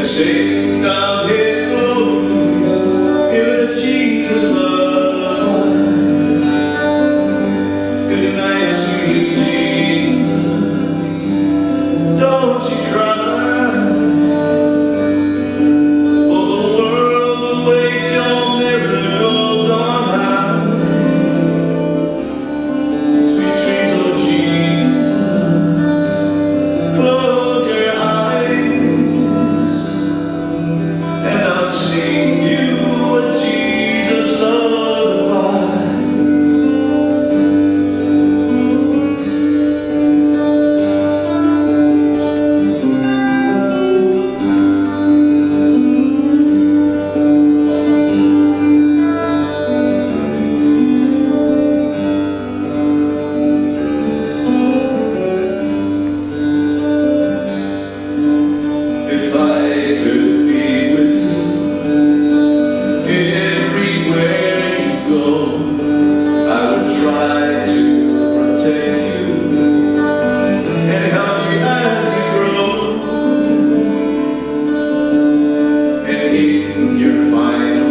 Sing of His glories, hear Jesus love. Good night, sweet Jesus, don't you cry, for the world awaits your miracles on high. Sweet dreams of Jesus, close your eyes, and I'll sing you a Jesus lullaby. If I could be with you everywhere you go, I would try to protect you and help you as you grow. And in your final